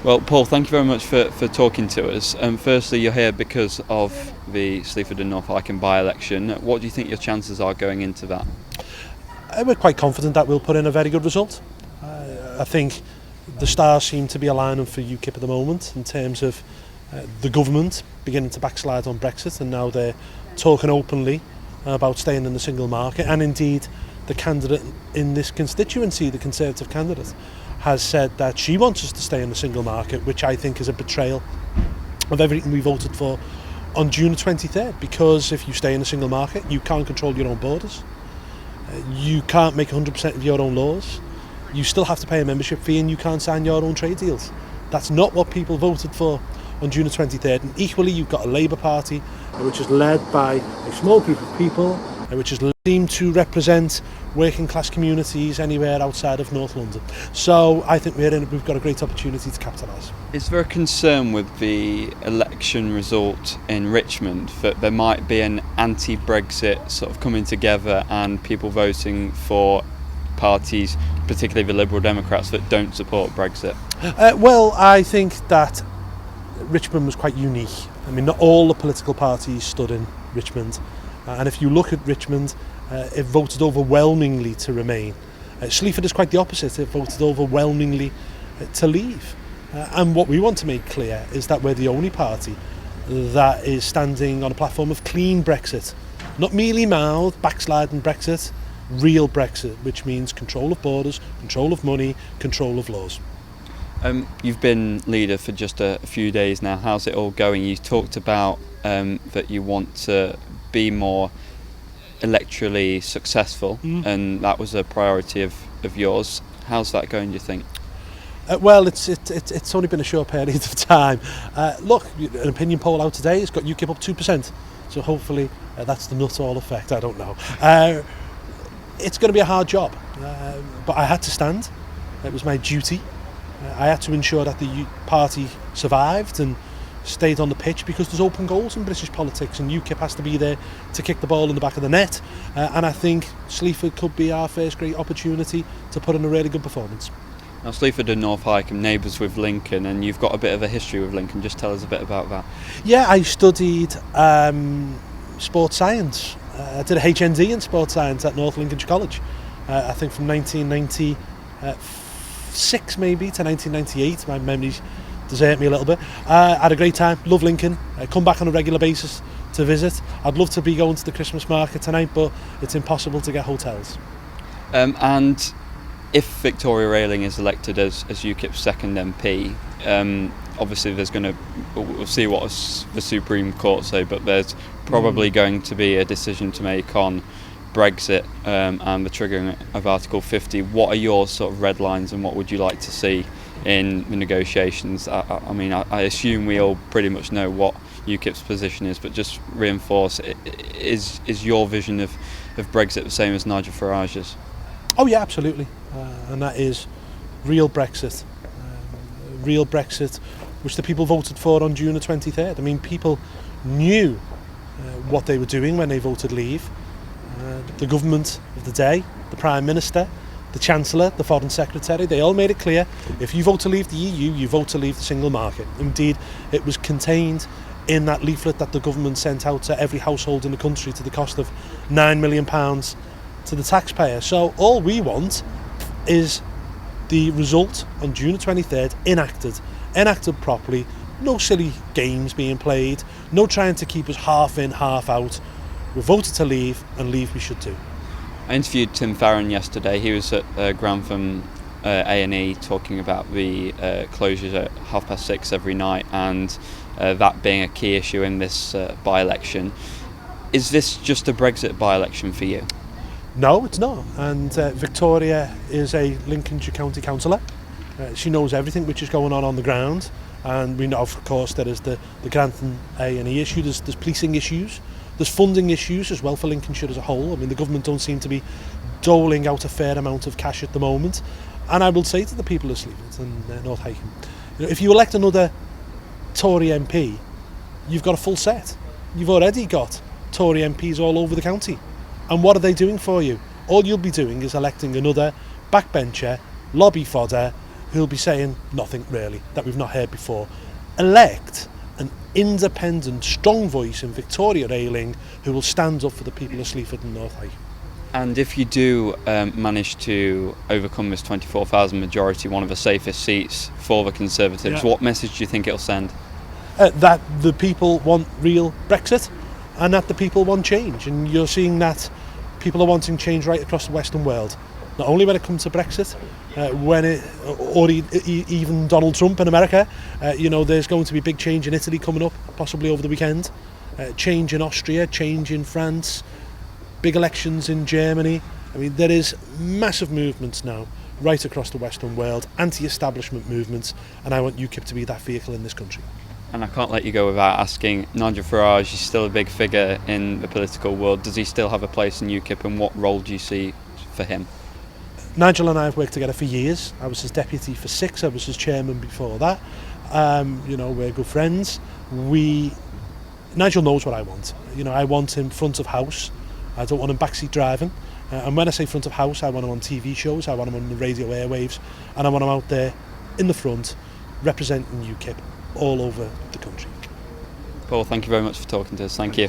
Well, Paul, thank you very much for talking to us. Firstly, you're here because of the Sleaford North Hykeham by-election. What do you think your chances are going into that? We're quite confident that we'll put in a very good result. I think the stars seem to be aligning for UKIP at the moment in terms of the government beginning to backslide on Brexit, and now they're talking openly about staying in the single market, and indeed the candidate in this constituency, the Conservative candidate, has said that she wants us to stay in the single market, which I think is a betrayal of everything we voted for on June the 23rd, because if you stay in the single market, you can't control your own borders, you can't make 100% of your own laws, you still have to pay a membership fee, and you can't sign your own trade deals. That's not what people voted for on June the 23rd. And equally, you've got a Labour Party which is led by a small group of people which is seem to represent working class communities anywhere outside of North London. So I think we've got a great opportunity to capitalise. Is there a concern with the election result in Richmond that there might be an anti-Brexit sort of coming together and people voting for parties, particularly the Liberal Democrats, that don't support Brexit? Well, I think that Richmond was quite unique. I mean, not all the political parties stood in Richmond. And if you look at Richmond, it voted overwhelmingly to remain. Sleaford is quite the opposite. It voted overwhelmingly to leave. And what we want to make clear is that we're the only party that is standing on a platform of clean Brexit. Not mealy-mouthed, backsliding Brexit, real Brexit, which means control of borders, control of money, control of laws. You've been leader for just a few days now. How's it all going? You talked about that you want to be more electorally successful, and that was a priority of yours. How's that going, do you think? Well, it's only been a short period of time. Look, an opinion poll out today has got UKIP up 2%, so hopefully that's the Nuttall effect, I don't know. It's going to be a hard job, but I had to stand. It was my duty. I had to ensure that the party survived and stayed on the pitch, because there's open goals in British politics and UKIP has to be there to kick the ball in the back of the net, and I think Sleaford could be our first great opportunity to put in a really good performance. Now, Sleaford and North Hykeham, neighbours with Lincoln, and you've got a bit of a history with Lincoln. Just tell us a bit about that. Yeah, I studied sports science. I did a HND in sports science at North Lincolnshire College, I think from 1996 maybe to 1998. My memories desert me a little bit. I had a great time, love Lincoln. I come back on a regular basis to visit. I'd love to be going to the Christmas market tonight, but it's impossible to get hotels. And if Victoria Railing is elected as UKIP's second MP, obviously we'll see what the Supreme Court say, but there's probably going to be a decision to make on Brexit and the triggering of Article 50. What are your sort of red lines, and what would you like to see in the negotiations? I mean, I assume we all pretty much know what UKIP's position is, but just reinforce it. Is your vision of Brexit the same as Nigel Farage's? Oh yeah, absolutely, and that is real Brexit, which the people voted for on June the 23rd. I mean, people knew what they were doing when they voted leave. The government of the day, the Prime Minister, the Chancellor, the Foreign Secretary, they all made it clear, if you vote to leave the EU, you vote to leave the single market. Indeed, it was contained in that leaflet that the government sent out to every household in the country to the cost of £9 million to the taxpayer. So all we want is the result on June 23rd enacted properly, no silly games being played, no trying to keep us half in, half out. We voted to leave, and leave we should do. I interviewed Tim Farron yesterday. He was at Grantham A&E talking about the closures at 6:30 every night, and that being a key issue in this by-election. Is this just a Brexit by-election for you? No, it's not. And Victoria is a Lincolnshire County Councillor. She knows everything which is going on the ground, and we know, of course, there is the Grantham A&E issue. There's policing issues. There's funding issues as well for Lincolnshire as a whole. I mean, the government don't seem to be doling out a fair amount of cash at the moment. And I will say to the people of Sleaford and North Hykeham, if you elect another Tory MP, you've got a full set. You've already got Tory MPs all over the county. And what are they doing for you? All you'll be doing is electing another backbencher, lobby fodder, who'll be saying nothing really that we've not heard before. Elect an independent, strong voice in Victoria Ailing who will stand up for the people of Sleaford and North Hykeham. And if you do manage to overcome this 24,000 majority, one of the safest seats for the Conservatives, what message do you think it'll send? That the people want real Brexit and that the people want change. And you're seeing that people are wanting change right across the Western world. Not only when it comes to Brexit, even Donald Trump in America. There's going to be big change in Italy coming up, possibly over the weekend. Change in Austria, change in France. Big elections in Germany. I mean, there is massive movements now right across the Western world, anti-establishment movements, and I want UKIP to be that vehicle in this country. And I can't let you go without asking, Nigel Farage is still a big figure in the political world. Does he still have a place in UKIP, and what role do you see for him? Nigel and I have worked together for years. I was his deputy for 6, I was his chairman before that. We're good friends. Nigel knows what I want. I want him front of house. I don't want him backseat driving. And when I say front of house, I want him on TV shows, I want him on the radio airwaves, and I want him out there in the front representing UKIP all over the country. Paul, thank you very much for talking to us. Thank you.